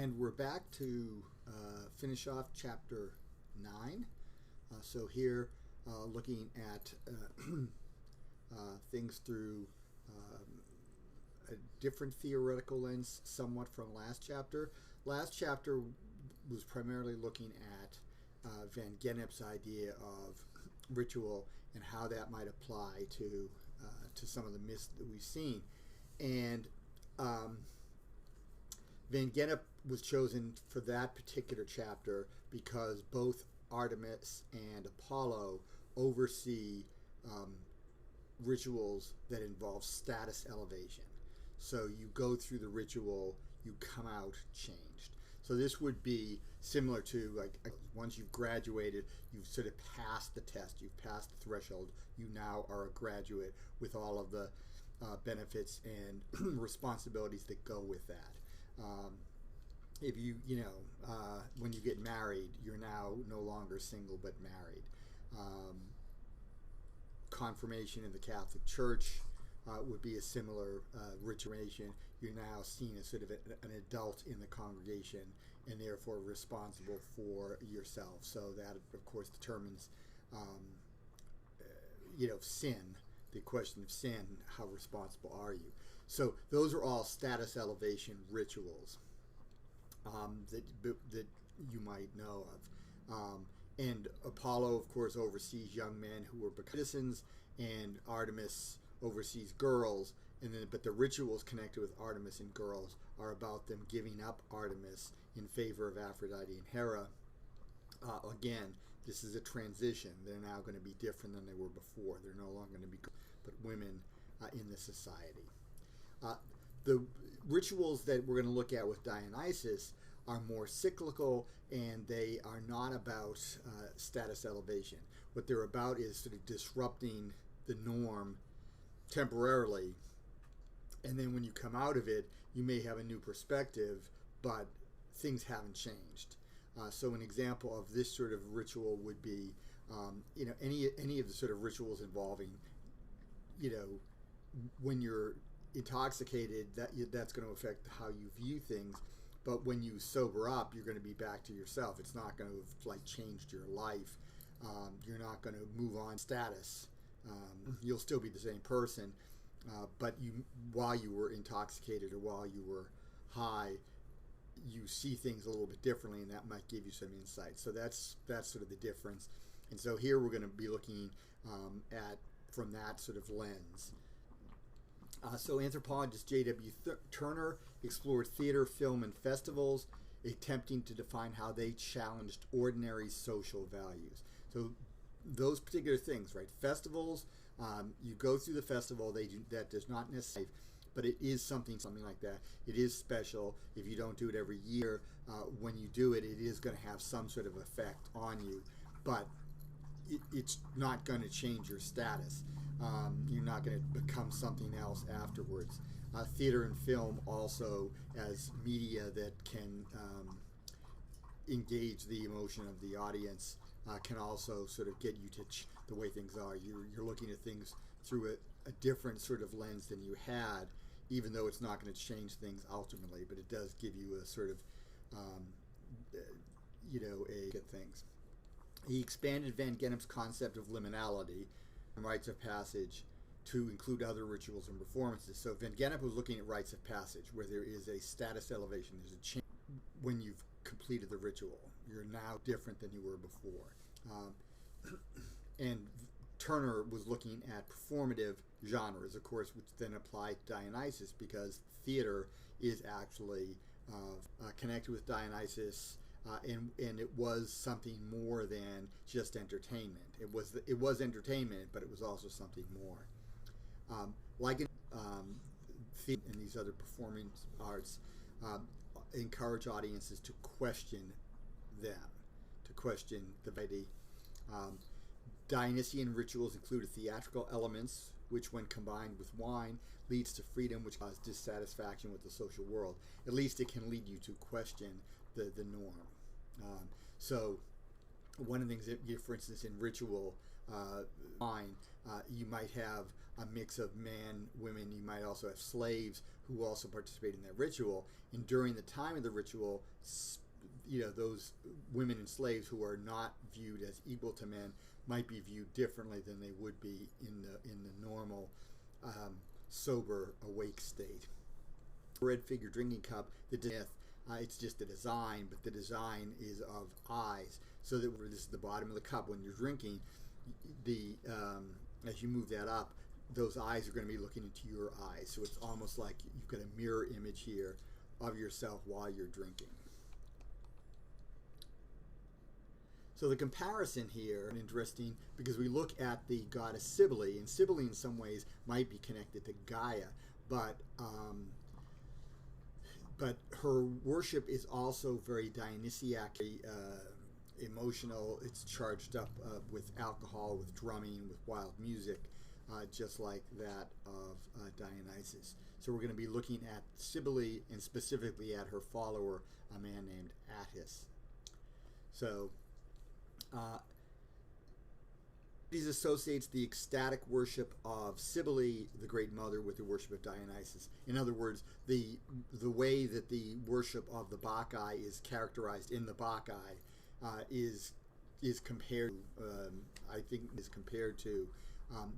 And we're back to finish off chapter 9. So here, looking at things through a different theoretical lens somewhat from last chapter. Last chapter was primarily looking at Van Gennep's idea of ritual and how that might apply to some of the myths that we've seen. And Van Gennep was chosen for that particular chapter because both Artemis and Apollo oversee rituals that involve status elevation. So you go through the ritual, you come out changed. So this would be similar to, like, once you've graduated, you've sort of passed the test, you've passed the threshold, you now are a graduate with all of the benefits and responsibilities that go with that. If when you get married, you're now no longer single but married. Confirmation in the Catholic Church would be a similar rituation. You're now seen as sort of an adult in the congregation and therefore responsible for yourself. So that, of course, determines, sin. The question of sin, how responsible are you? So those are all status elevation rituals that you might know of. And Apollo, of course, oversees young men who are citizens, and Artemis oversees girls. But the rituals connected with Artemis and girls are about them giving up Artemis in favor of Aphrodite and Hera. Again, this is a transition. They're now going to be different than they were before. They're no longer going to be but women in the society. The rituals that we're going to look at with Dionysus are more cyclical, and they are not about status elevation. What they're about is sort of disrupting the norm temporarily, and then when you come out of it, you may have a new perspective, but things haven't changed. So an example of this sort of ritual would be, any of the sort of rituals involving, when you're intoxicated, that's going to affect how you view things. But when you sober up, you're going to be back to yourself. It's not going to have changed your life. You're not going to move on status. You'll still be the same person, but while you were intoxicated or while you were high, you see things a little bit differently, and that might give you some insight. So that's sort of the difference. And so here we're going to be looking at from that sort of lens. So anthropologist J.W. Turner explored theater, film, and festivals, attempting to define how they challenged ordinary social values. So those particular things, right? Festivals, you go through the festival, that does not necessarily, but it is something like that. It is special. If you don't do it every year, when you do it, it is going to have some sort of effect on you. But it's not going to change your status. You're not going to become something else afterwards. Theater and film also as media that can engage the emotion of the audience can also sort of get you to the way things are. You're looking at things through a different sort of lens than you had, even though it's not going to change things ultimately, but it does give you a sort of, good things. He expanded Van Gennep's concept of liminality and rites of passage to include other rituals and performances. So Van Gennep was looking at rites of passage, where there is a status elevation. There's a change when you've completed the ritual. You're now different than you were before. And Turner was looking at performative genres, of course, which then apply to Dionysus, because theater is actually connected with Dionysus. And it was something more than just entertainment. It was entertainment, but it was also something more. Like in theater and these other performance arts, encourage audiences to question them, to question the deity. Dionysian rituals included theatrical elements, which when combined with wine leads to freedom, which causes dissatisfaction with the social world. At least it can lead you to question the norm. So one of the things that, for instance, in ritual, line. You might have a mix of men, women. You might also have slaves who also participate in that ritual. And during the time of the ritual, those women and slaves who are not viewed as equal to men might be viewed differently than they would be in the normal sober awake state. Red figure drinking cup, it's just a design, but the design is of eyes, so that this is the bottom of the cup. When you're drinking, as you move that up, those eyes are going to be looking into your eyes, so it's almost like you've got a mirror image here of yourself while you're drinking. So the comparison here is interesting because we look at the goddess Cybele, and Cybele in some ways might be connected to Gaia, but her worship is also very Dionysiac, emotional. It's charged up with alcohol, with drumming, with wild music, just like that of Dionysus. So we're going to be looking at Cybele and specifically at her follower, a man named Attis. So these associates the ecstatic worship of Cybele, the Great Mother, with the worship of Dionysus. In other words, the way that the worship of the Bacchae is characterized in the Bacchae is compared, to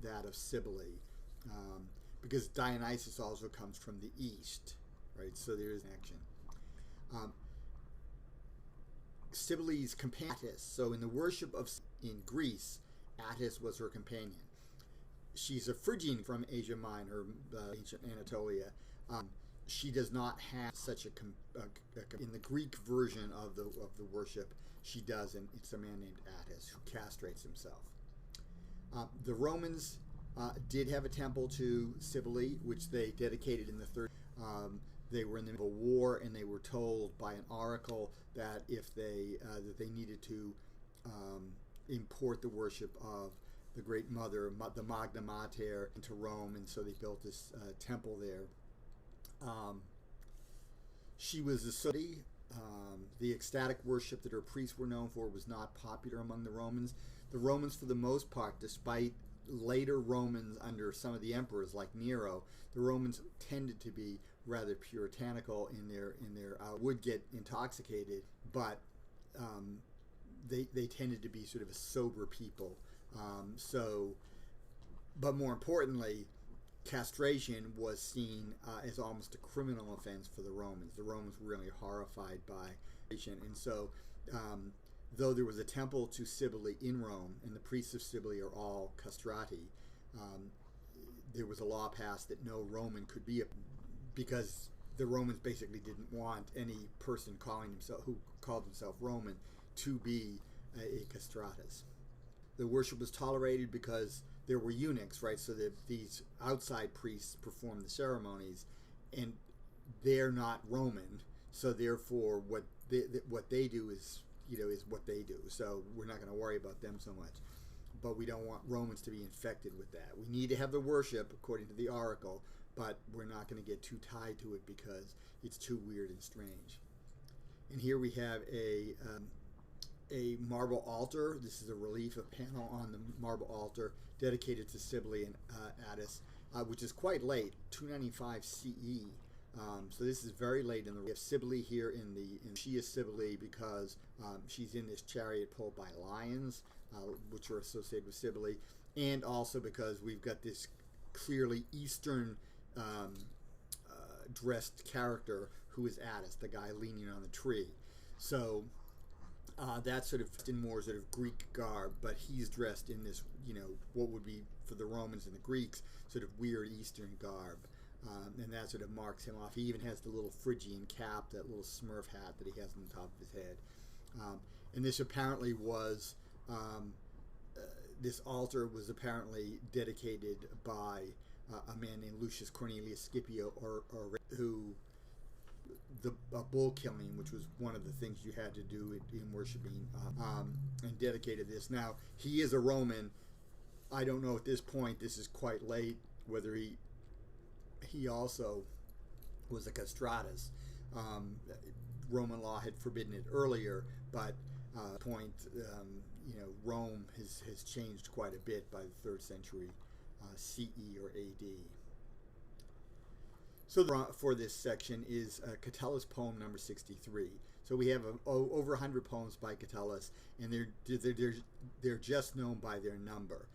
that of Cybele, because Dionysus also comes from the east, right? So there is an action. Cybele's companion, Attis. So in the worship in Greece, Attis was her companion. She's a Phrygian from Asia Minor, ancient Anatolia. She does not have such in the Greek version of the worship. She doesn't. It's a man named Attis who castrates himself. The Romans did have a temple to Cybele, which they dedicated in the third. They were in the middle of a war, and they were told by an oracle that if they needed to import the worship of the Great Mother, the Magna Mater, into Rome, and so they built this temple there. She was a city. The ecstatic worship that her priests were known for was not popular among the Romans. The Romans, for the most part, despite later Romans under some of the emperors like Nero, the Romans tended to be rather puritanical in their would get intoxicated, but they tended to be sort of a sober people. But more importantly, castration was seen as almost a criminal offense for the Romans. The Romans were really horrified by castration, and so though there was a temple to Cybele in Rome, and the priests of Cybele are all castrati, there was a law passed that no Roman could be because the Romans basically didn't want any person who called himself Roman to be a castratus. The worship was tolerated because there were eunuchs, right? So that these outside priests performed the ceremonies, and they're not Roman, so therefore what they do is what they do. So we're not going to worry about them so much. But we don't want Romans to be infected with that. We need to have the worship according to the oracle, but we're not going to get too tied to it because it's too weird and strange. And here we have a marble altar. This is a relief, a panel on the marble altar dedicated to Cybele and Attis, which is quite late, 295 CE. So this is very late in the. We have Cybele here she is Cybele because she's in this chariot pulled by lions, which are associated with Cybele, and also because we've got this clearly Eastern dressed character who is Attis, the guy leaning on the tree. So that's sort of in more sort of Greek garb, but he's dressed in this, what would be for the Romans and the Greeks, sort of weird Eastern garb. And that sort of marks him off. He even has the little Phrygian cap, that little Smurf hat that he has on the top of his head. And this apparently was, this altar was apparently dedicated by a man named Lucius Cornelius Scipio, a bull killing, which was one of the things you had to do in worshiping, and dedicated this. Now, he is a Roman. I don't know at this point, this is quite late, whether he also was a castratus. Roman law had forbidden it earlier, but Rome has changed quite a bit by the 3rd century CE or AD. So for this section is Catullus poem number 63. So we have over 100 poems by Catullus, and they're just known by their number.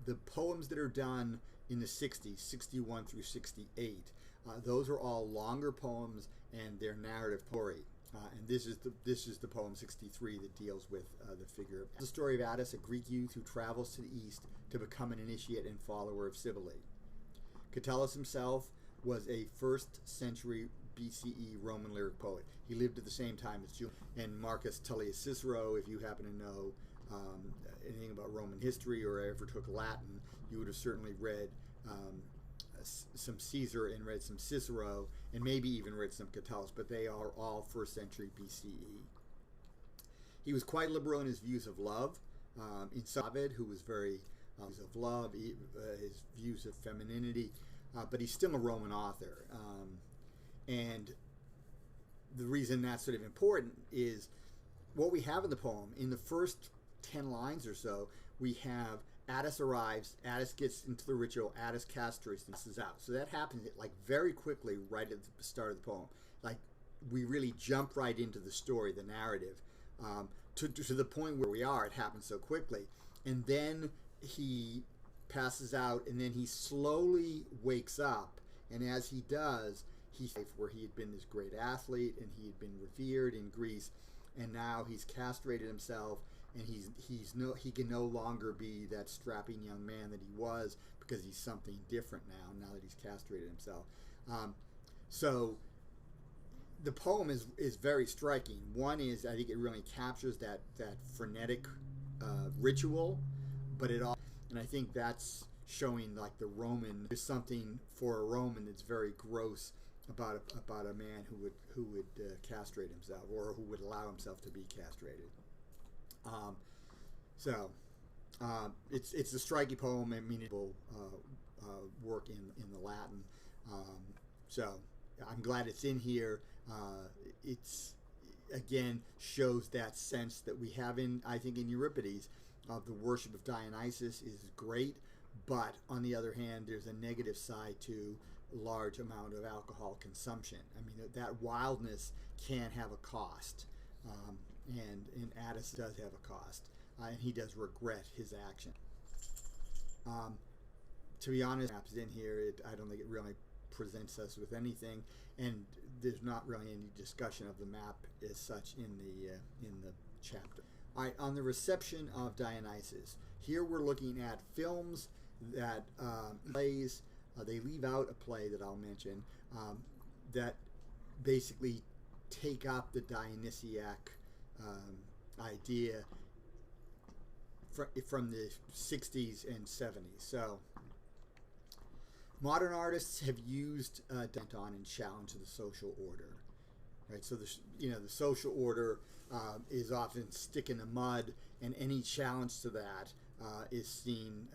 The poems that are done in the 60s, 61 through 68, those are all longer poems, and they're narrative story. And this is the poem 63 that deals with the figure of the story of Attis, a Greek youth who travels to the east to become an initiate and follower of Cybele. Catullus himself was a 1st century BCE Roman lyric poet. He lived at the same time as Julian and Marcus Tullius Cicero. If you happen to know anything about Roman history or ever took Latin, you would have certainly read some Caesar and read some Cicero, and maybe even read some Catullus, but they are all 1st century BCE. He was quite liberal in his views of love. In Ovid, who was very of love, his views of femininity, but he's still a Roman author. And the reason that's sort of important is what we have in the poem. In the first 10 lines or so, we have Attis arrives, Attis gets into the ritual, Attis castrates, and this is out. So that happens like very quickly right at the start of the poem. Like we really jump right into the story, the narrative, to the point where we are. It happens so quickly. And then he passes out, and then he slowly wakes up. And as he does, he's where he had been this great athlete, and he had been revered in Greece, and now he's castrated himself, and he can no longer be that strapping young man that he was, because he's something different now that he's castrated himself. So the poem is very striking. One is, I think it really captures that frenetic ritual, but it all, and I think that's showing like the Roman. There's something for a Roman that's very gross about a man who would castrate himself, or who would allow himself to be castrated. It's a striking poem and meaningful work in the Latin. So I'm glad it's in here. It's again shows that sense that we have I think in Euripides of the worship of Dionysus is great, but on the other hand, there's a negative side to large amount of alcohol consumption. I mean, that wildness can have a cost, and Attis does have a cost, and he does regret his action. To be honest, maps in here, I don't think it really presents us with anything, and there's not really any discussion of the map as such in the chapter. All right, on the reception of Dionysus, here we're looking at films that plays. They leave out a play that I'll mention that basically take up the Dionysiac idea from the 60s and 70s. So modern artists have used Danton and challenged the social order. Right, so the social order is often stick in the mud, and any challenge to that is seen,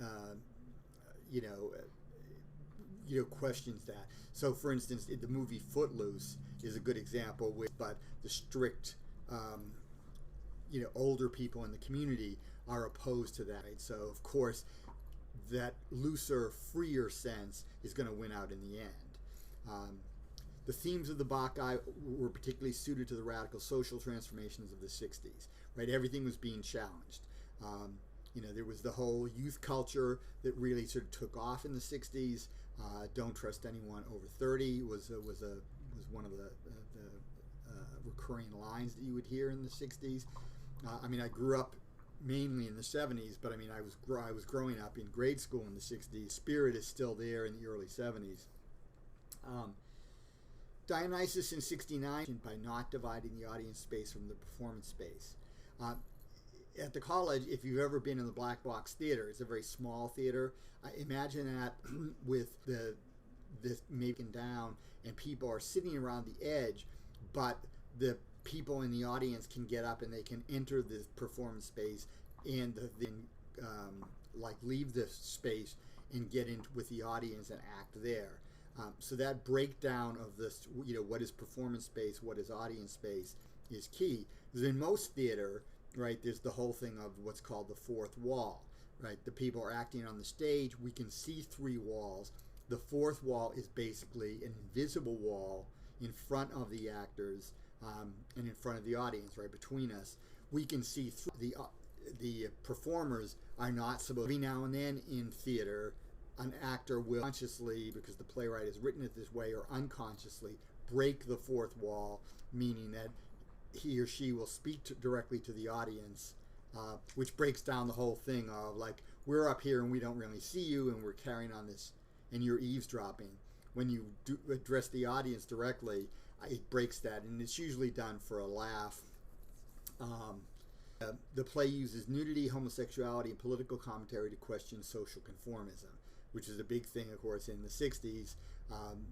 questions that. So, for instance, the movie Footloose is a good example. But the strict, older people in the community are opposed to that. Right? So, of course, that looser, freer sense is going to win out in the end. The themes of the Bacchae were particularly suited to the radical social transformations of the 60s. Right, everything was being challenged. There was the whole youth culture that really sort of took off in the 60s. Don't trust anyone over 30 was one of the recurring lines that you would hear in the 60s. I grew up mainly in the 70s, but I was growing up in grade school in the 60s. Spirit is still there in the early 70s. Dionysus in 69 by not dividing the audience space from the performance space. At the college, if you've ever been in the Black Box Theater, it's a very small theater. Imagine that with this making down, and people are sitting around the edge, but the people in the audience can get up and they can enter the performance space and then leave the space and get in with the audience and act there. So that breakdown of this, what is performance space, what is audience space, is key. Because in most theater, right? There's the whole thing of what's called the fourth wall, right? The people are acting on the stage. We can see three walls. The fourth wall is basically an invisible wall in front of the actors and in front of the audience, right between us. We can see through the performers are not supposed. Every now and then in theater, an actor will consciously, because the playwright has written it this way, or unconsciously break the fourth wall, meaning that he or she will speak directly to the audience, which breaks down the whole thing of like, we're up here and we don't really see you and we're carrying on this and you're eavesdropping. When you do address the audience directly, it breaks that, and it's usually done for a laugh. The play uses nudity, homosexuality, and political commentary to question social conformism, which is a big thing, of course, in the 60s.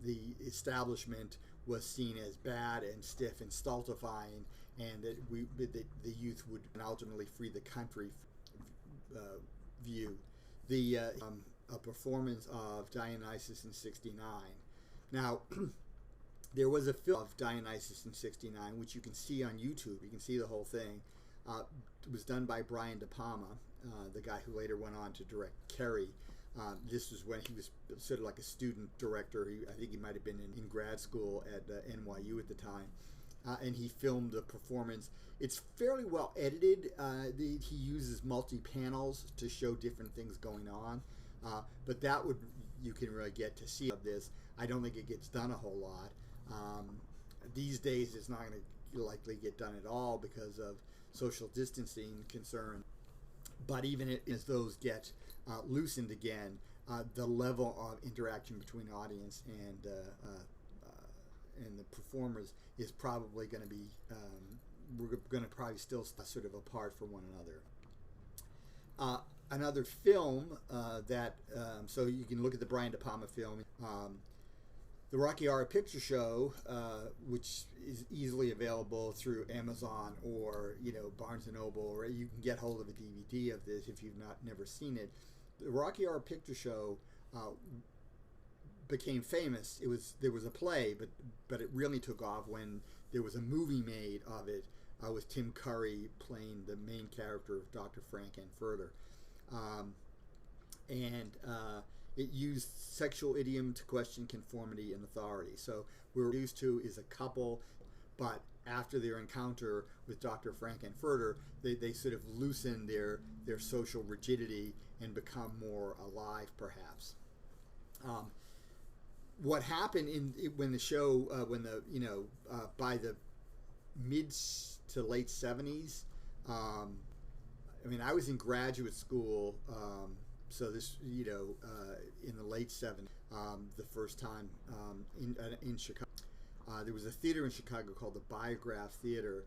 The establishment was seen as bad and stiff and stultifying, and that the youth would ultimately free the country view. A performance of Dionysus in 69. Now, there was a film of Dionysus in 69, which you can see on YouTube. You can see the whole thing. It was done by Brian De Palma, the guy who later went on to direct Carrie. This was when he was sort of like a student director. I think he might have been in grad school at NYU at the time. And he filmed the performance. It's fairly well edited. He uses multi-panels to show different things going on. But you can really get to see of this. I don't think it gets done a whole lot. These days it's not going to likely get done at all because of social distancing concern. But even as those get loosened again, the level of interaction between audience and the performers is probably going to be, we're going to probably still sort of apart from one another. Another film so you can look at the Brian De Palma film, the Rocky Horror Picture Show, which is easily available through Amazon or Barnes & Noble, or you can get hold of a DVD of this if you've never seen it. The Rocky Horror Picture Show became famous. There was a play, but it really took off when there was a movie made of it with Tim Curry playing the main character of Dr. Frank-N-Furter. It used sexual idiom to question conformity and authority. So we're used to is a couple, but after their encounter with Dr. Frank-N-Furter, they sort of loosen their social rigidity and become more alive, perhaps. What happened when the show, by the mid to late 70s, I was in graduate school, so this, in the late 70s, the first time in Chicago. There was a theater in Chicago called the Biograph Theater,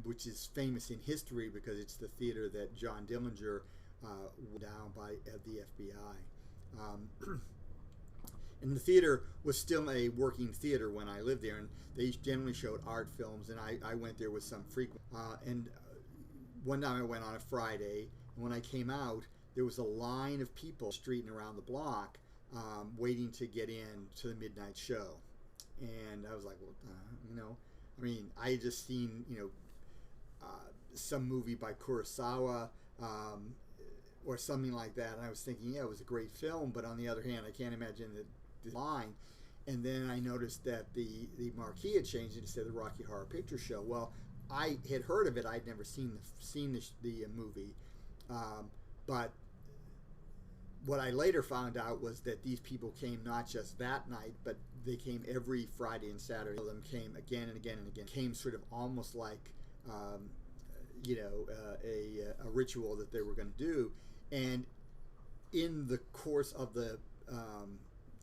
which is famous in history because it's the theater that John Dillinger went down by the FBI. And the theater was still a working theater when I lived there, and they generally showed art films, and I went there with some frequent. And one time I went on a Friday, and when I came out, there was a line of people streeting around the block waiting to get in to the midnight show. And I was like, well, I had just seen, some movie by Kurosawa or something like that, and I was thinking, yeah, it was a great film, but on the other hand, I can't imagine the line. And then I noticed that the marquee had changed and it said the Rocky Horror Picture Show. Well, I had heard of it. I'd never seen the movie, but what I later found out was that these people came not just that night, but they came every Friday and Saturday. Some of them came again and again and again. Came sort of almost like a ritual that they were going to do. And in the course of the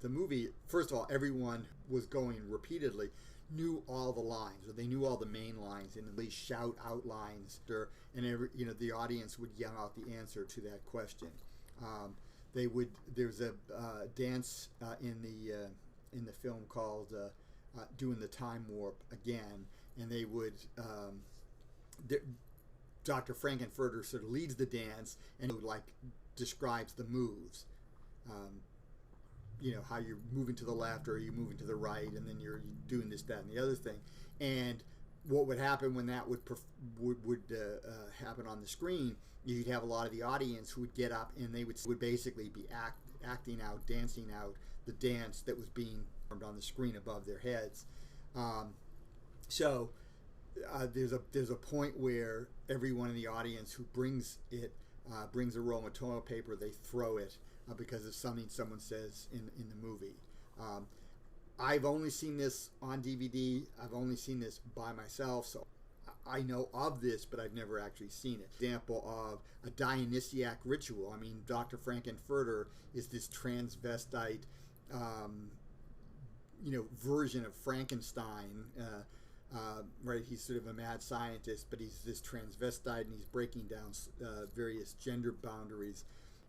movie, first of all, everyone was going repeatedly, knew all the lines, or they knew all the main lines, and at least shout out lines, and the audience would yell out the answer to that question. There's a dance in the film called "Doing the Time Warp Again," and they would. Dr. Frank-N-Furter sort of leads the dance and describes the moves. How you're moving to the left or you're moving to the right, and then you're doing this, that, and the other thing. And what would happen when that would happen on the screen, you'd have a lot of the audience who would get up and they would basically be acting out, dancing out the dance that was being performed on the screen above their heads. There's a point where everyone in the audience who brings a roll of toilet paper, they throw it because of something someone says in the movie. I've only seen this on DVD. I've only seen this by myself, so I know of this, but I've never actually seen it. Example of a Dionysiac ritual. I mean, Dr. Frankenfurter is this transvestite, version of Frankenstein. Right? He's sort of a mad scientist, but he's this transvestite, and he's breaking down various gender boundaries,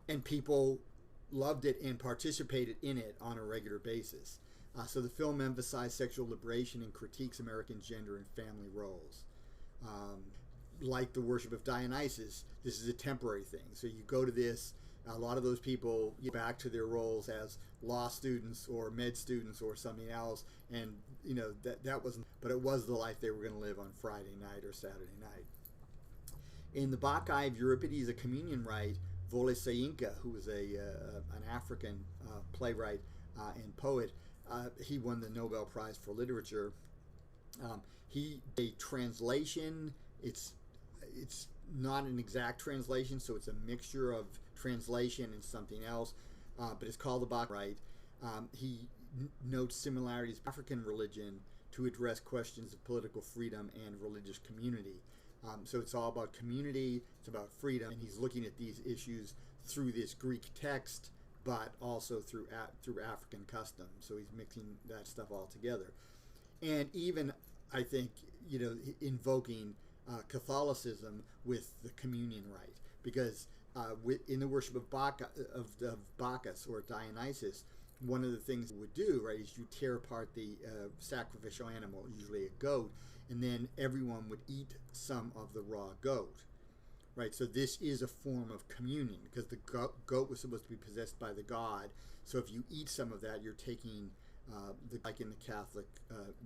and people loved it and participated in it on a regular basis. So the film emphasized sexual liberation and critiques American gender and family roles. Like the worship of Dionysus, this is a temporary thing. So you go to this, a lot of those people get back to their roles as law students or med students or something else, and that wasn't, but it was the life they were going to live on Friday night or Saturday night. In the Bacchae of Euripides, a communion rite, Wole Soyinka, who was an African playwright and poet, he won the Nobel Prize for Literature. A translation. It's not an exact translation, so it's a mixture of translation and something else. But it's called the Bacchae rite. He notes similarities of African religion to address questions of political freedom and religious community. So it's all about community. It's about freedom, and he's looking at these issues through this Greek text, but also through African customs. So he's mixing that stuff all together. And even, I think, invoking Catholicism with the communion rite. Because in the worship of Bacchus or Dionysus, one of the things you would do, right, is you tear apart the sacrificial animal, usually a goat, and then everyone would eat some of the raw goat. Right, so this is a form of communion because the goat was supposed to be possessed by the god. So if you eat some of that, you're taking, like in the Catholic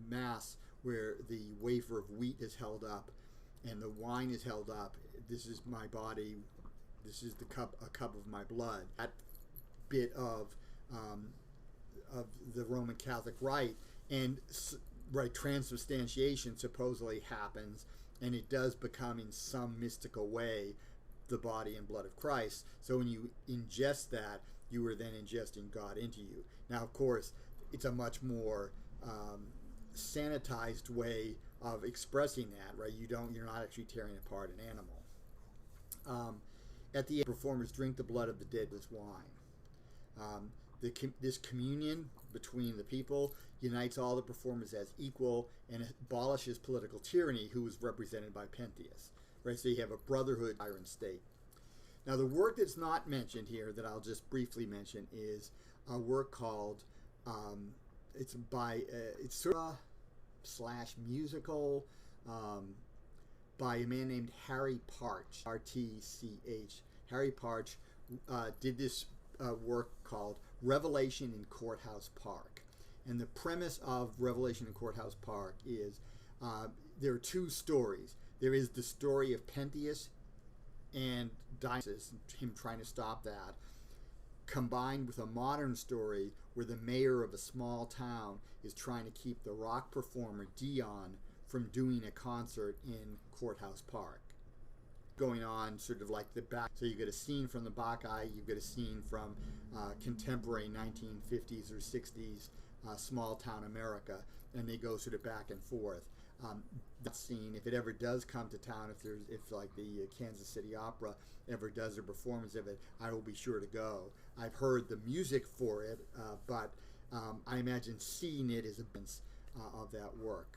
Mass, where the wafer of wheat is held up and the wine is held up. This is my body. This is a cup of my blood. That bit of the Roman Catholic rite, and transubstantiation supposedly happens. And it does become, in some mystical way, the body and blood of Christ. So when you ingest that, you are then ingesting God into you. Now, of course, it's a much more sanitized way of expressing that, right? You're not actually tearing apart an animal. At the end, performers drink the blood of the dead with wine. This communion between the people unites all the performers as equal and abolishes political tyranny, who was represented by Pentheus. Right, so you have a brotherhood tyrant state. Now, the work that's not mentioned here, that I'll just briefly mention, is a work called it's sort of /musical by a man named Harry Partch, R-T-C-H. Harry Partch did this work called Revelation in Courthouse Park. And the premise of Revelation in Courthouse Park is there are two stories. There is the story of Pentheus and Dionysus, him trying to stop that, combined with a modern story where the mayor of a small town is trying to keep the rock performer Dion from doing a concert in Courthouse Park. Going on sort of like the back. So you get a scene from the Bacchae, you get a scene from contemporary 1950s or 60s small town America, and they go sort of back and forth. That scene, if it ever does come to town, if like the Kansas City Opera ever does a performance of it, I will be sure to go. I've heard the music for it, but I imagine seeing it is a bit of that work.